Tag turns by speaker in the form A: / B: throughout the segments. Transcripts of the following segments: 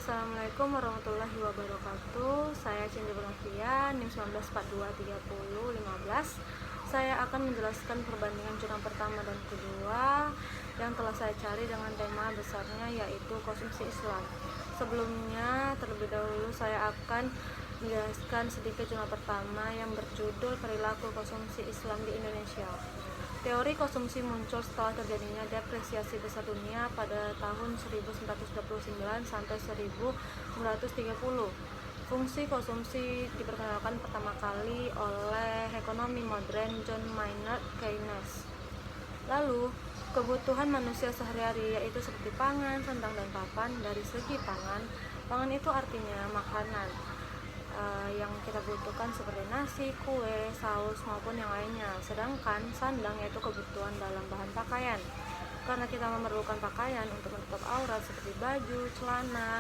A: Assalamualaikum warahmatullahi wabarakatuh. Saya Cindy Bonavia, NIM 19423015. Saya akan menjelaskan perbandingan jurnal pertama dan kedua yang telah saya cari dengan tema besarnya yaitu konsumsi Islam. Sebelumnya, terlebih dahulu saya akan menjelaskan sedikit jurnal pertama yang berjudul Perilaku Konsumsi Islam di Indonesia. Teori konsumsi muncul setelah terjadinya depresiasi besar dunia pada tahun 1929 sampai 1930. Fungsi konsumsi diperkenalkan pertama kali oleh ekonomi modern John Maynard Keynes. Lalu, kebutuhan manusia sehari-hari yaitu seperti pangan, sandang, dan papan. Dari segi pangan itu artinya makanan yang kita butuhkan seperti nasi, kue, saus, maupun yang lainnya. Sedangkan sandang yaitu kebutuhan dalam bahan pakaian, karena kita memerlukan pakaian untuk menutup aurat seperti baju, celana,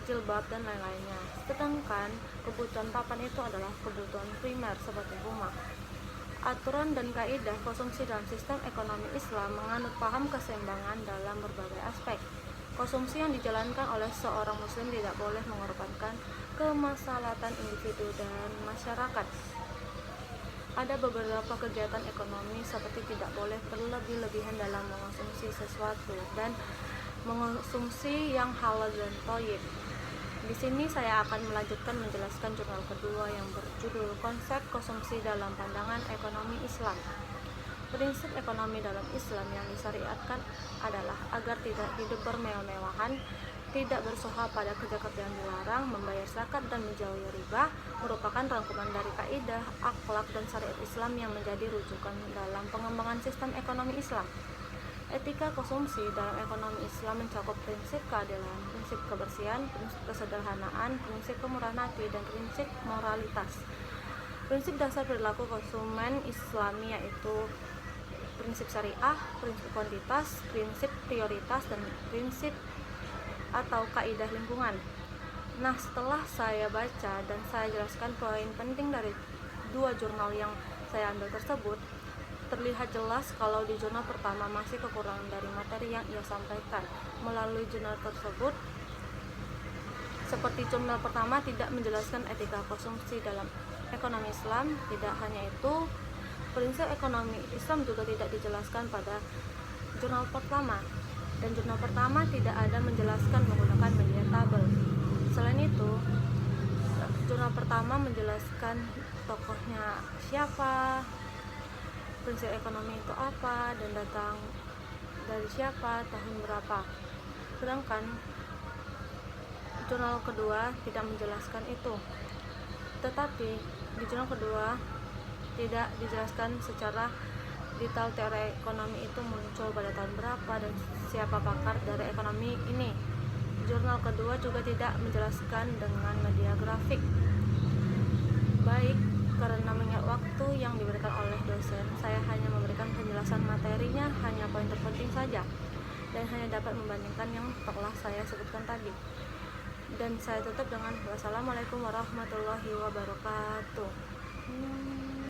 A: jilbab, dan lain-lainnya. Sedangkan kebutuhan papan itu adalah kebutuhan primer seperti rumah. Aturan dan kaidah konsumsi dalam sistem ekonomi Islam menganut paham keseimbangan dalam berbagai aspek. Konsumsi yang dijalankan oleh seorang muslim tidak boleh mengorbankan kemaslahatan individu dan masyarakat. Ada beberapa kegiatan ekonomi seperti tidak boleh berlebih-lebihan dalam mengonsumsi sesuatu dan mengonsumsi yang halal dan thayyib. Di sini saya akan melanjutkan menjelaskan jurnal kedua yang berjudul Konsep Konsumsi dalam Pandangan Ekonomi Islam. Prinsip ekonomi dalam Islam yang disyariatkan adalah agar tidak hidup bermewah-mewahan, tidak bersuha pada kerja-kerja yang dilarang, membayar zakat dan menjauhi riba, merupakan rangkuman dari kaidah, akhlak, dan syariat Islam yang menjadi rujukan dalam pengembangan sistem ekonomi Islam. Etika konsumsi dalam ekonomi Islam mencakup prinsip keadilan, prinsip kebersihan, prinsip kesederhanaan, prinsip kemurahan hati, dan prinsip moralitas. Prinsip dasar perilaku konsumen Islami yaitu prinsip syariah, prinsip kuantitas, prinsip prioritas, dan prinsip atau kaidah lingkungan. Nah, setelah saya baca dan saya jelaskan poin penting dari dua jurnal yang saya ambil tersebut, terlihat jelas kalau di jurnal pertama masih kekurangan dari materi yang ia sampaikan. Melalui jurnal tersebut, seperti jurnal pertama tidak menjelaskan etika konsumsi dalam ekonomi Islam. Tidak hanya itu, prinsip ekonomi Islam juga tidak dijelaskan pada jurnal pertama, dan jurnal pertama tidak ada menjelaskan menggunakan media tabel. Selain itu, jurnal pertama menjelaskan tokohnya siapa, prinsip ekonomi itu apa, dan datang dari siapa, tahun berapa. Sedangkan jurnal kedua tidak menjelaskan itu. Tetapi di jurnal kedua tidak dijelaskan secara detail teori ekonomi itu muncul pada tahun berapa dan siapa pakar dari ekonomi ini. Jurnal kedua juga tidak menjelaskan dengan media grafik. Baik, karena mengingat waktu yang diberikan oleh dosen, saya hanya memberikan penjelasan materinya, hanya poin terpenting saja, dan hanya dapat membandingkan yang telah saya sebutkan tadi. Dan saya tutup dengan wassalamualaikum warahmatullahi wabarakatuh.